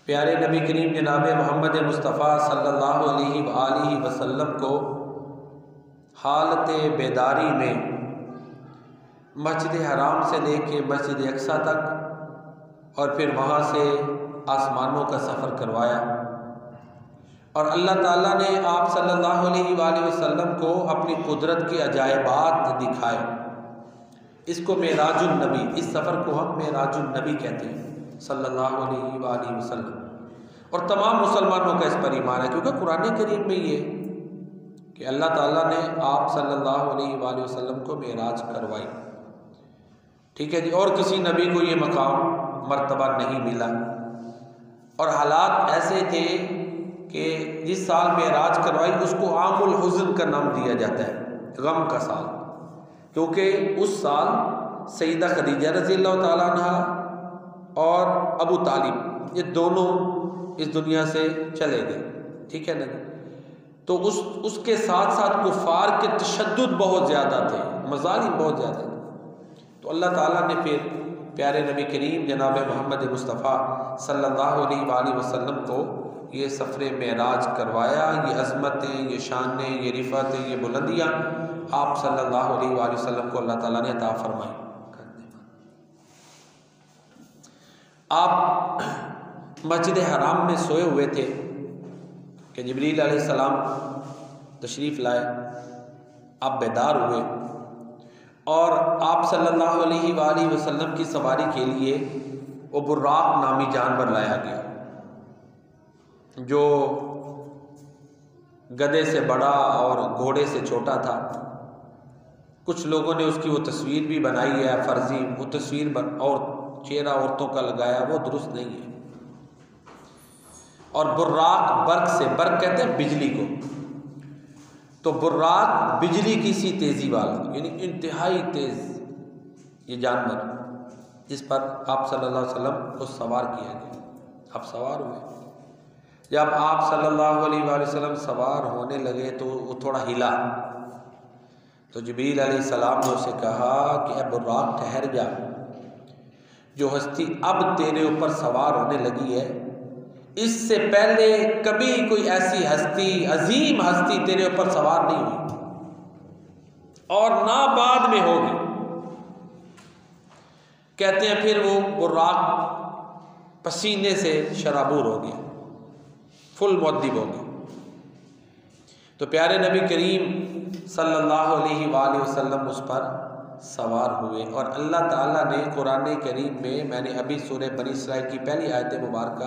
प्यारे नबी करीम जनाब मोहम्मद मुस्तफ़ा सल्लल्लाहु अलैहि वसल्लम को हालत बेदारी में मस्जिद हराम से लेके मस्जिद अक्सा तक और फिर वहाँ से आसमानों का सफ़र करवाया और अल्लाह ताला ने आप सल्लल्लाहु अलैहि वसल्लम को अपनी कुदरत के अजायबात दिखाए। इसको मेराजुन नबी, इस सफ़र को हम मेराजुन नबी कहते हैं सल्लल्लाहु अलैहि वसल्लम। और तमाम मुसलमानों का इस पर ईमान है क्योंकि कुरान करीम में ये कि अल्लाह ताला ने आप सल्लल्लाहु अलैहि वसल्लम को मेराज करवाई। ठीक है जी। और किसी नबी को ये मकाम मर्तबा नहीं मिला और हालात ऐसे थे कि जिस साल मेराज करवाई उसको आमुल हुज़्न का नाम दिया जाता है, गम का साल, क्योंकि उस साल सईदा खदीजा रज़ियल्लाहु ताला अन्हा और अबू तालिब ये दोनों इस दुनिया से चले गए। ठीक है ना। तो उसके साथ साथ कुफ़ार के तशद्दुद बहुत ज़्यादा थे, मज़ालिम बहुत ज़्यादा थे। तो अल्लाह ताला ने फिर प्यारे नबी करीम जनाब मोहम्मद मुस्तफ़ा सल्लल्लाहु अलैहि वसल्लम को ये सफ़र मेराज करवाया। ये अज़मतें, ये शानें, ये रिफ़तें, ये बुलंदियाँ आप सल्लल्लाहु अलैहि वसल्लम को अल्लाह ताला ने अता फरमाई। आप मस्जिद हराम में सोए हुए थे कि जिब्रील अलैहिस्सलाम तशरीफ़ लाए, आप बेदार हुए और आप सल्लल्लाहु अलैहि वसल्लम की सवारी के लिए वो बुर्राक नामी जानवर लाया गया जो गधे से बड़ा और घोड़े से छोटा था। कुछ लोगों ने उसकी वो तस्वीर भी बनाई है फ़र्ज़ी, वो तस्वीर और चेहरा औरतों का लगाया, वो दुरुस्त नहीं है। और बुर्राक बर्क से, बर्क कहते हैं बिजली को, तो बुर्राक बिजली की सी तेज़ी वाला, यानी इंतहाई तेज़ ये जानवर जिस पर आप सल्लल्लाहु अलैहि वसल्लम को सवार किया गया। आप सवार हुए। जब आप सल्लल्लाहु अलैहि वसल्लम सवार होने लगे तो वो थोड़ा हिला, तो जिब्रील अलैहिस्सलाम ने उसे कहा कि अब बुर्राक ठहर जा, जो हस्ती अब तेरे ऊपर सवार होने लगी है इससे पहले कभी कोई ऐसी हस्ती, अजीम हस्ती तेरे ऊपर सवार नहीं हुई और ना बाद में होगी। कहते हैं फिर वो बुर्राक पसीने से शराबूर हो गया, फुल मुअद्दिब हो गया। तो प्यारे नबी करीम सल्लल्लाहु अलैहि वसल्लम उस पर सवार हुए और अल्लाह ताला ने कुरान करीम में, मैंने अभी सूरह बनी इसराइल की पहली आयत मुबारक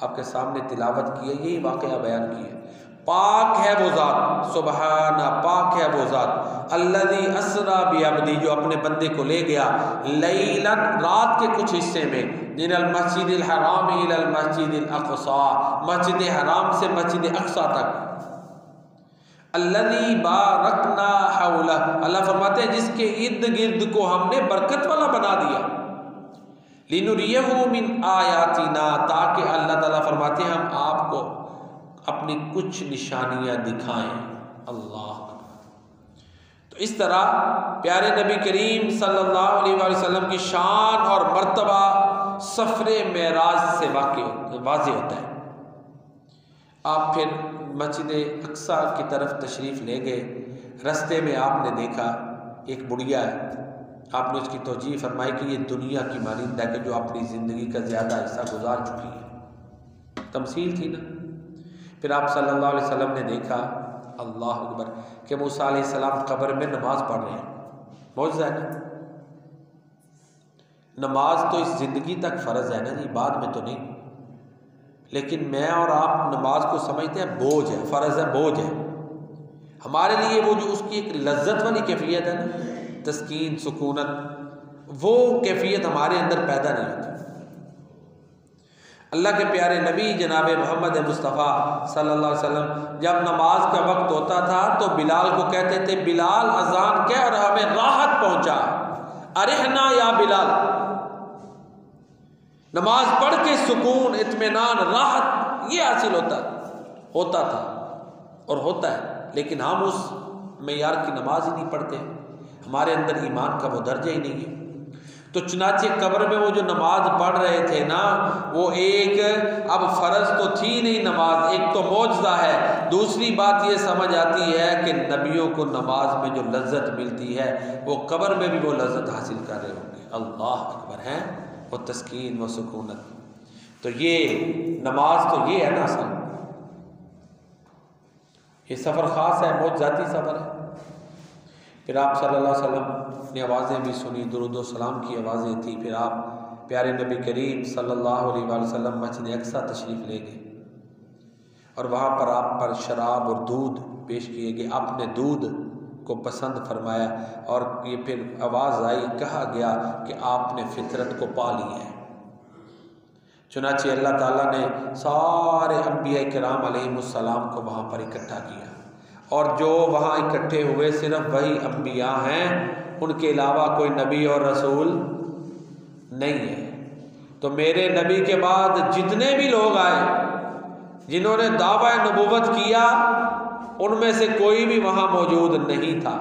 आपके सामने तिलावत की है, यही वाक़या बयान किया। पाक है वो ज़ात, सुबहाना, पाक है वो ज़ात अल्लज़ी अस्रा बिअब्दी, जो अपने बंदे को ले गया लैलन, रात के कुछ हिस्से में, मिनल मस्जिदिल हराम इलल मस्जिदिल अक़सा, मस्जिद हराम से मस्जिद अक़सा तक, अल्लज़ी बारकना हौला, अल्लाह फरमाते हैं जिसके इर्द गिर्द को हमने बरकत वाला बना दिया, लिनुरियहु मिन आयातिना, ताकि अल्लाह ताला फरमाते हैं हम आपको अपनी कुछ निशानियां दिखाएं। अल्लाह। तो इस तरह प्यारे नबी करीम सल्लल्लाहु अलैहि वसल्लम की शान और मर्तबा सफ़रे मेराज से वाज़ेह होता है। आप फिर मस्जिद अक्सा की तरफ तशरीफ़ ले गए। रास्ते में आपने देखा एक बुढ़िया है, आपने उसकी तौजीह फरमाई कि ये दुनिया की मानिंदा है कि जो अपनी ज़िंदगी का ज़्यादा हिस्सा गुजार चुकी है। तमसील थी ना। फिर आप सल्लल्लाहु अलैहि वसल्लम ने देखा, अल्लाह अकबर, कि मूसा अलैहिस्सलाम कब्र में नमाज़ पढ़ रहे हैं। मौजज़ा है ना। नमाज तो इस ज़िंदगी तक फ़र्ज़ है ना जी, बाद में तो नहीं। लेकिन मैं और आप नमाज को समझते हैं बोझ है, फ़र्ज़ है, बोझ है हमारे लिए। वो जो उसकी एक लज्जत वाली कैफियत है ना, तस्कीन, सुकूनत, वो कैफियत हमारे अंदर पैदा नहीं होती। अल्लाह के प्यारे नबी जनाब मोहम्मद मुस्तफ़ा सल्लल्लाहु अलैहि वसल्लम जब नमाज का वक्त होता था तो बिलाल को कहते थे, बिलाल अजान कह और हमें राहत पहुंचा, अरिहना या बिलाल। नमाज पढ़ के सुकून, इत्मीनान, राहत ये हासिल होता था और होता है। लेकिन हम उस मेयार की नमाज ही नहीं पढ़ते, हमारे अंदर ईमान का वो दर्जा ही नहीं है। तो चुनाचे कब्र में वो जो नमाज पढ़ रहे थे ना, वो एक अब फ़र्ज तो थी नहीं नमाज, एक तो मौजज़ा है, दूसरी बात ये समझ आती है कि नबियों को नमाज में जो लज्जत मिलती है वो कब्र में भी वो लज्जत हासिल कर रहे होंगे। अल्लाह अकबर है, वो तस्कीन व सुकूनत। तो ये नमाज तो ये है ना, असल ये सफ़र ख़ास है, मौजज़ाती सफ़र है। फिर आप सल्लल्लाहु अलैहि वसल्लम ने आवाज़ें भी सुनी, दुरूद व सलाम की आवाज़ें थी। फिर आप प्यारे नबी करीम सल्लल्लाहु अलैहि वसल्लम मस्जिद अक्सा तशरीफ़ ले गए और वहाँ पर आप पर शराब और दूध पेश किए गए। आपने दूध को पसंद फरमाया और ये फिर आवाज़ आई, कहा गया कि आपने फितरत को पा लिया है। चुनाचे अल्लाह ताला ने सारे अंबिया किराम अलैहिमुस्सलाम को वहाँ पर इकट्ठा किया और जो वहाँ इकट्ठे हुए सिर्फ वही अंबिया हैं, उनके अलावा कोई नबी और रसूल नहीं है। तो मेरे नबी के बाद जितने भी लोग आए जिन्होंने दावा नबूवत किया, उनमें से कोई भी वहाँ मौजूद नहीं था।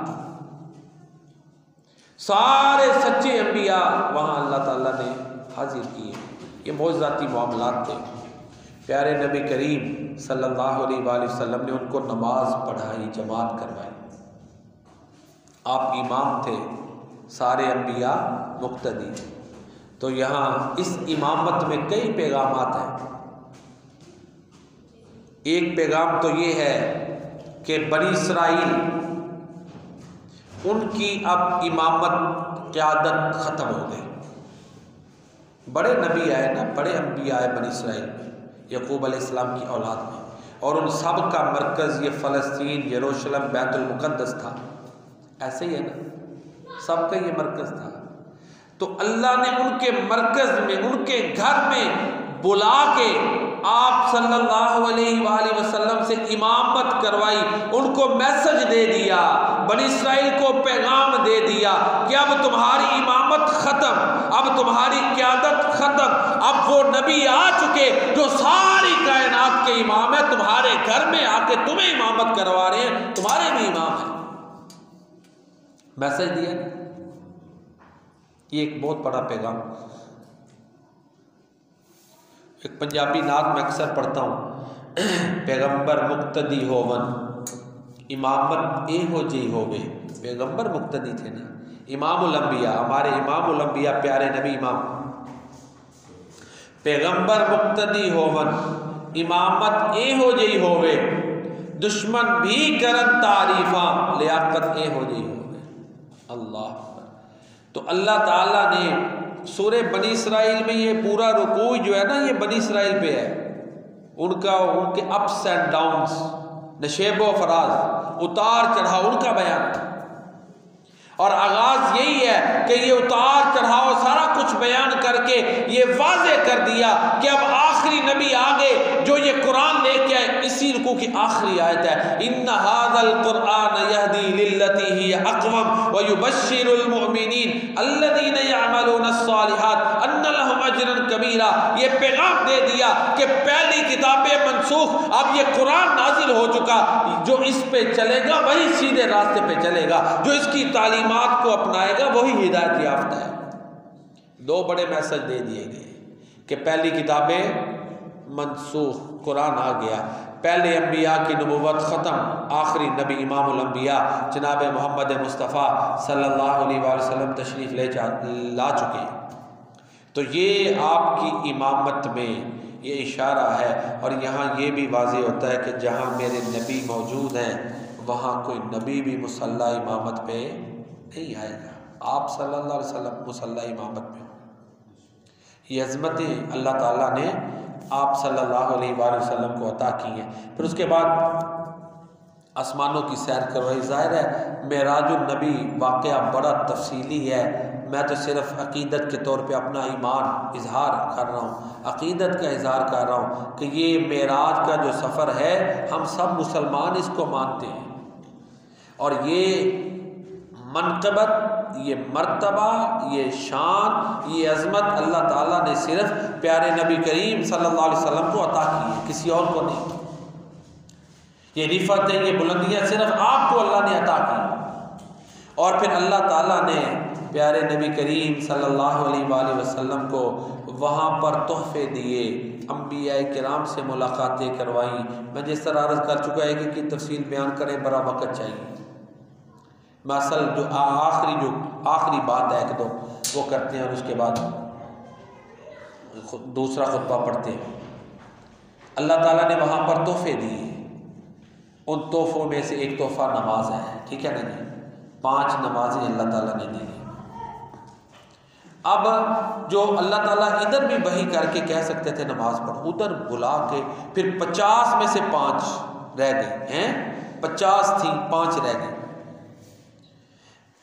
सारे सच्चे अंबिया वहाँ अल्लाह ताला ने हाजिर किए। ये मौजज़ाती मामलात थे। प्यारे नबी करीम सल्लल्लाहु अलैहि वसल्लम ने उनको नमाज पढ़ाई, जमात करवाई। आप इमाम थे, सारे अंबिया मुक्तदी। तो यहाँ इस इमामत में कई पैगामात हैं। एक पैगाम तो ये है कि बनी इसराइल उनकी अब इमामत क़यादत ख़त्म हो गई। बड़े नबी आए ना, बड़े अंबिया आए बनी इसराइल में, यकूब अलैहिस्सलाम की औलाद में, और उन सब का मरकज़ ये फ़लस्तीन, यरूशलेम, बैतुल मुक़द्दस था। ऐसे ही है ना, सबका ये मरकज़ था। तो अल्लाह ने उनके मरकज़ में, उनके घर में बुला के आप सल्लल्लाहु अलैहि वसल्लम से इमामत करवाई, उनको मैसेज दे दिया, बनी इसराइल को पैगाम दे दिया कि अब तुम्हारी इमामत ख़त्म, अब तुम्हारी क़यादत ख़त्म, अब वो नबी आ चुके जो सारी कायनात के इमाम है, तुम्हारे घर में आके तुम्हें इमामत करवा रहे हैं, तुम्हारे भी इमाम है। मैसेज दिया। ये एक बहुत बड़ा पैगाम। एक पंजाबी नात में अक्सर पढ़ता हूँ, पैगंबर मुक्तदी होवन इमामत ए हो जी होवे। पैगंबर मुक्तदी थे ना, इमामुल अंबिया, हमारे इमामुल अंबिया प्यारे नबी इमाम। पैगंबर मुक्तदी होवन इमामत ए हो जी होवे, दुश्मन भी करन तारीफा लियाकत ए हो जी होवे। अल्लाह। तो अल्लाह ताला ने सूरे बनी इसराइल में ये पूरा रुकू जो है ना, ये बनी इसराइल पे है, उनके अप्स एंड डाउन्स, नशेब व फराज, उतार चढ़ाव, उनका बयान। और आगाज यही है कि ये उतार चढ़ाव सारा कुछ बयान करके ये वाजे कर दिया कि अब आखिरी नबी आ गए जो ये कुरान लेके आए। इसी रुकू की आखिरी आयत है, इन्ना हाज़ल कुरआन यहदी लिल्लती ही अक़वम व युबश्शिरुल मुमिनीन अल्लज़ीना यअमलूना अस्सालिहात अन्ना लहुम अजरन कबीरा। ये पैगाम दे दिया कि पहली किताबें मनसूख, अब ये कुरान नाजिल हो चुका, जो इस पे चलेगा वही सीधे रास्ते पे चलेगा, जो इसकी तालीमात को अपनाएगा वही हिदायत याफ्ता है। दो बड़े मैसेज दे दिए गए कि पहली किताबें मनसूख, कुरान आ गया, पहले अंबिया की नबूवत ख़त्म, आखिरी नबी इमामुल अंबिया जनाब मोहम्मद मुस्तफ़ा सल्लल्लाहु अलैहि वसल्लम तशरीफ़ ला चुके। तो ये आपकी इमामत में ये इशारा है। और यहाँ ये भी वाज़ेह होता है कि जहाँ मेरे नबी मौजूद हैं वहाँ कोई नबी भी मुसल्ला इमामत पे नहीं आएगा। आप सल्लल्लाहु अलैहि वसल्लम मुसल्ला इमामत में। ये अज़मतें अल्लाह ताला ने आप सल्लल्लाहु अलैहि वसल्लम को अता की हैं। फिर उसके बाद आसमानों की सैर करवाई। ज़ाहिर है मेराजुन नबी वाक़या बड़ा तफसीली है, मैं तो सिर्फ अक़ीदत के तौर पे अपना ईमान इजहार कर रहा हूँ, अक़ीदत का इजहार कर रहा हूँ कि ये मेराज का जो सफ़र है हम सब मुसलमान इसको मानते हैं। और ये मनक़बत, ये मर्तबा, ये शान, ये अज़मत अल्लाह ताला ने सिर्फ प्यारे नबी करीम सल्लल्लाहु अलैहि वसल्लम को अता की है, किसी और को नहीं। ये रिफ़त है, ये बुलंदियाँ सिर्फ आपको अल्लाह ने अता की। और फिर अल्लाह ताला ने प्यारे नबी करीम सल्लल्लाहु अलैहि वसल्लम को वहाँ पर तोहफे दिए, अंबिया किराम से मुलाकातें करवाई। मैं जिस तरह अर्ज़ कर चुका है कि तफसील बयान करें बड़ा वक़्त चाहिए। मसल जो आखिरी बात है एक दो वो करते हैं और उसके बाद दूसरा खुतबा पढ़ते हैं। अल्लाह ताला ने वहाँ पर तोहफे दिए, उन तोहफों में से एक तोहफा नमाज है, ठीक है ना जी। 5 नमाजें अल्लाह ताला ने दी। अब जो अल्लाह ताला इधर भी वही करके कह सकते थे नमाज पढ़ो, उधर बुला के फिर 50 में से 5 रह गए हैं। 50 थी, 5 रह गई।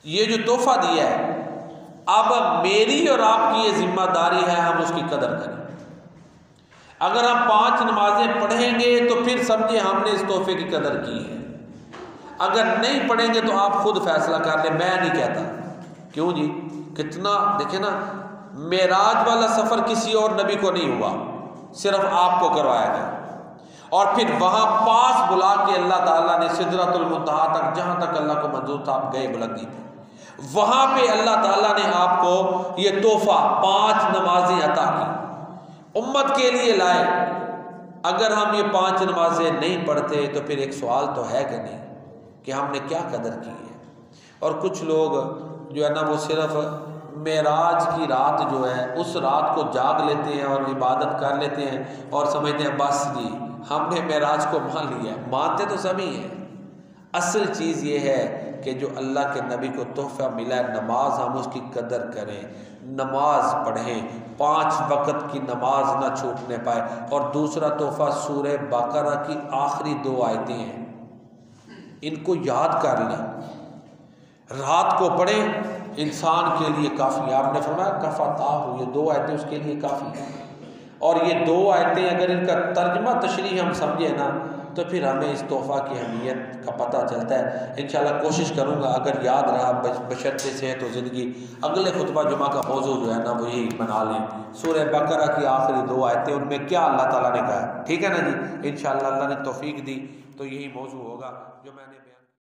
ये जो तोहफा दिया है, अब मेरी और आपकी ये जिम्मेदारी है हम उसकी कदर करें। अगर हम 5 नमाजें पढ़ेंगे तो फिर समझे हमने इस तोहफे की कदर की है। अगर नहीं पढ़ेंगे तो आप खुद फैसला कर लें, मैं नहीं कहता। क्यों जी? कितना देखे ना, मेराज वाला सफ़र किसी और नबी को नहीं हुआ, सिर्फ आपको करवाया गया। और फिर वहाँ पास बुला के अल्लाह ताला ने सिदरतुल मुंतहा तक, जहाँ तक अल्लाह को मंजूर था, आप गए बुलंदी पे, वहाँ पे अल्लाह ताला ने आपको ये तोहफा 5 नमाजें अता की, उम्मत के लिए लाए। अगर हम ये 5 नमाजें नहीं पढ़ते तो फिर एक सवाल तो है कि नहीं कि हमने क्या कदर की है। और कुछ लोग जो है ना वो सिर्फ मेराज की रात जो है उस रात को जाग लेते हैं और इबादत कर लेते हैं और समझते हैं बस जी हमने मेराज को मान लिया। मानते तो सभी हैं। असल चीज़ ये है कि जो अल्लाह के नबी को तोहफा मिला है नमाज, हम उसकी कदर करें, नमाज पढ़ें, 5 वक़्त की नमाज ना छूटने पाए। और दूसरा तोहफा सूरह बकरा की आखिरी 2 आयतें हैं, इनको याद कर लें, रात को पढ़ें, इंसान के लिए काफ़ी। आपने फरमाया कफ़ाताहु, ये 2 आयतें उसके लिए काफ़ी हैं। और ये 2 आयतें अगर इनका तर्जमा तशरीह हम समझे ना तो फिर हमें इस तोहफ़ा की अहमियत का पता चलता है। इंशाल्लाह कोशिश करूँगा अगर याद रहा बशर्ते सेहत तो ज़िंदगी, अगले खुतबा जुमा का मौजू जो है ना वो यही बना लें, सूरह बकरा की आखिरी 2 आयतें, उनमें क्या अल्लाह ताला ने कहा है। ठीक है ना जी। इंशाल्लाह अल्लाह ने तौफीक दी तो यही मौजू होगा जो मैंने